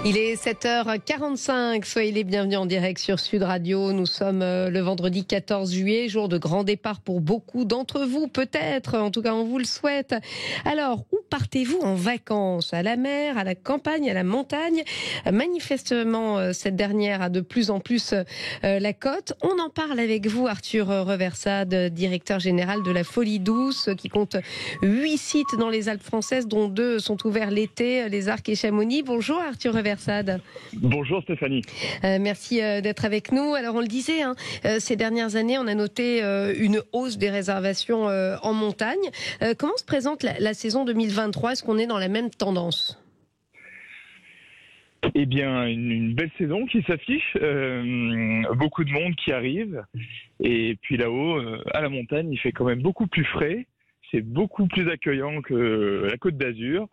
Il est 7h45, soyez les bienvenus en direct sur Sud Radio. Nous sommes le vendredi 14 juillet, jour de grand départ pour beaucoup d'entre vous, peut-être, en tout cas on vous le souhaite. Alors, où partez-vous en vacances? À la mer, à la campagne, à la montagne? Manifestement, cette dernière a de plus en plus la cote. On en parle avec vous, Arthur Reversade, directeur général de la Folie Douce, qui compte 8 sites dans les Alpes françaises, dont 2 sont ouverts l'été, les Arcs et Chamonix. Bonjour Arthur Reversade. Bonjour Stéphanie. Merci d'être avec nous. Alors on le disait, ces dernières années, on a noté une hausse des réservations en montagne. Comment se présente la saison 2023? Est-ce qu'on est dans la même tendance? Eh bien, une belle saison qui s'affiche, beaucoup de monde qui arrive, et puis là-haut, à la montagne, il fait quand même beaucoup plus frais. C'est beaucoup plus accueillant que la Côte d'Azur.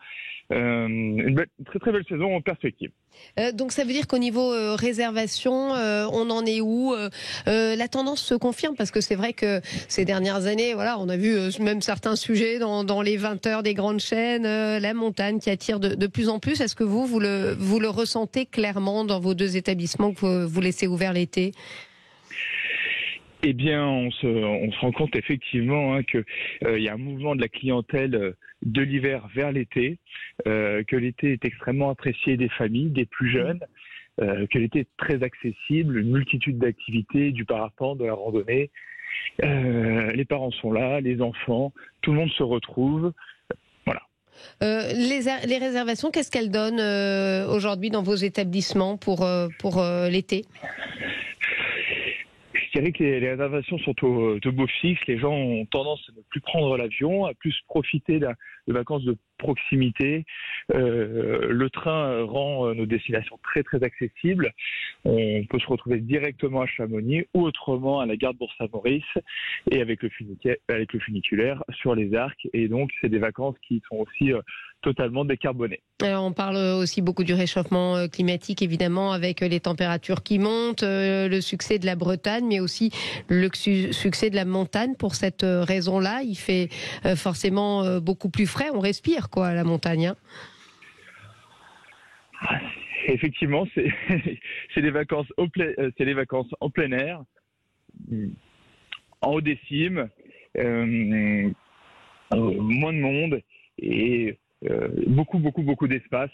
Une très très belle saison en perspective. Donc ça veut dire qu'au niveau réservation, on en est où? La tendance se confirme, parce que c'est vrai que ces dernières années, voilà, on a vu même certains sujets dans les 20 heures des grandes chaînes, la montagne qui attire de plus en plus. Est-ce que vous le ressentez clairement dans vos 2 établissements que vous laissez ouverts l'été? Eh bien, on se rend compte effectivement qu'il y a un mouvement de la clientèle de l'hiver vers l'été, que l'été est extrêmement apprécié des familles, des plus jeunes, que l'été est très accessible, une multitude d'activités, du parapente, de la randonnée. Les parents sont là, les enfants, tout le monde se retrouve. Voilà. Les réservations, qu'est-ce qu'elles donnent aujourd'hui dans vos établissements pour l'été? Je dirais que les réservations sont au beau fixe. Les gens ont tendance à ne plus prendre l'avion, à plus profiter de vacances de proximité. Le train rend nos destinations très très accessibles. On peut se retrouver directement à Chamonix ou autrement à la gare de Bourg-Saint-Maurice et avec le funiculaire sur les Arcs. Et donc, c'est des vacances qui sont aussi totalement décarbonées. Alors, on parle aussi beaucoup du réchauffement climatique, évidemment, avec les températures qui montent, le succès de la Bretagne, mais aussi le succès de la montagne. Pour cette raison-là, il fait forcément beaucoup plus frais. On respire, quoi, à la montagne. Effectivement, c'est des vacances en plein air, en haut des cimes, moins de monde et beaucoup d'espace,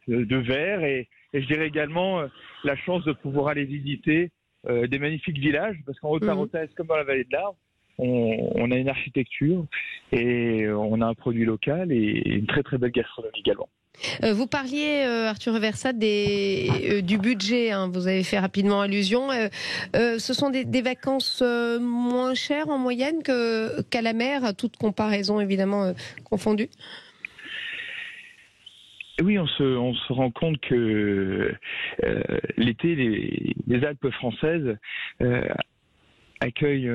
de verre et je dirais également la chance de pouvoir aller visiter des magnifiques villages, parce qu'en Haute-Tarentaise, comme dans la vallée de l'Arve, on a une architecture et on a un produit local et une très très belle gastronomie également. Vous parliez, Arthur Reversade, du budget, vous avez fait rapidement allusion. Ce sont des vacances moins chères en moyenne qu'à la mer, toute comparaison évidemment confondue? Oui, on se rend compte que l'été, les Alpes françaises accueillent,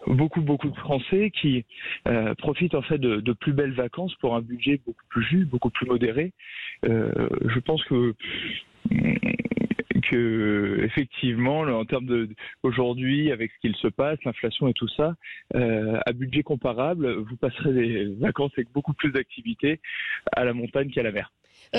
beaucoup de Français qui profitent en fait de plus belles vacances pour un budget beaucoup plus juste, beaucoup plus modéré. Je pense que effectivement, en termes aujourd'hui, avec ce qu'il se passe, l'inflation et tout ça, à budget comparable, vous passerez des vacances avec beaucoup plus d'activités à la montagne qu'à la mer.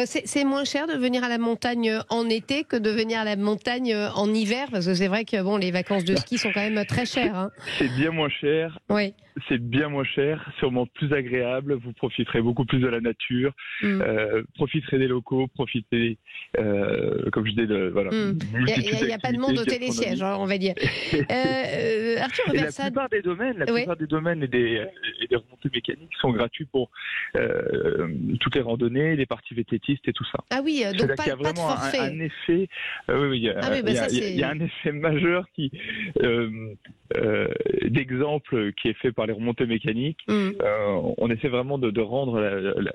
C'est moins cher de venir à la montagne en été que de venir à la montagne en hiver, parce que c'est vrai que les vacances de ski sont quand même très chères. C'est bien moins cher. Oui. C'est bien moins cher, sûrement plus agréable. Vous profiterez beaucoup plus de la nature, profiterez des locaux, profiterez, comme je disais, Il n'y a pas de monde au télésiège, on va dire. Arthur Reversade. La plupart des domaines et des remontées mécaniques sont gratuits pour toutes les randonnées, les parties vététistes et tout ça. Ah oui, donc pas de forfait. Un effet. Il y a un effet majeur d'exemple qui est fait par les remontées mécaniques. On essaie vraiment de rendre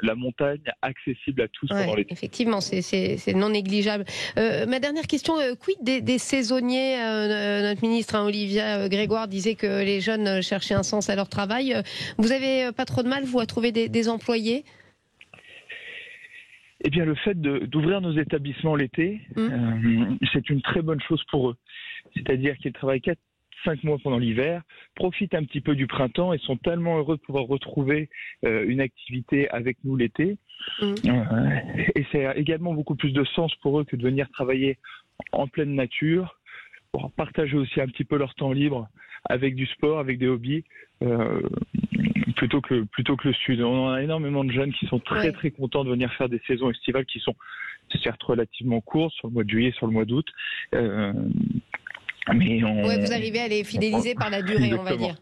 la montagne accessible à tous pendant l'été. Effectivement, c'est non négligeable. Ma dernière question, quid des saisonniers? Notre ministre Olivia Grégoire disait que les jeunes cherchaient un sens à leur travail. Vous avez pas trop de mal, vous, à trouver des employés? Eh bien, le fait d'ouvrir nos établissements l'été, c'est une très bonne chose pour eux. C'est-à-dire qu'ils travaillent 4-5 mois pendant l'hiver, profitent un petit peu du printemps et sont tellement heureux de pouvoir retrouver une activité avec nous l'été. Et ça a également beaucoup plus de sens pour eux que de venir travailler en pleine nature, pour partager aussi un petit peu leur temps libre avec du sport, avec des hobbies, plutôt que le sud. On a énormément de jeunes qui sont très très contents de venir faire des saisons estivales qui sont certes relativement courtes, sur le mois de juillet, sur le mois d'août. Mais vous arrivez à les fidéliser par la durée, on va dire.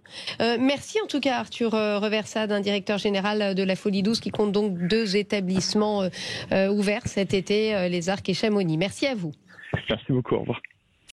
Merci en tout cas Arthur Reversade, directeur général de la Folie Douce, qui compte donc 2 établissements ouverts cet été, les Arcs et Chamonix. Merci à vous. Merci beaucoup, au revoir.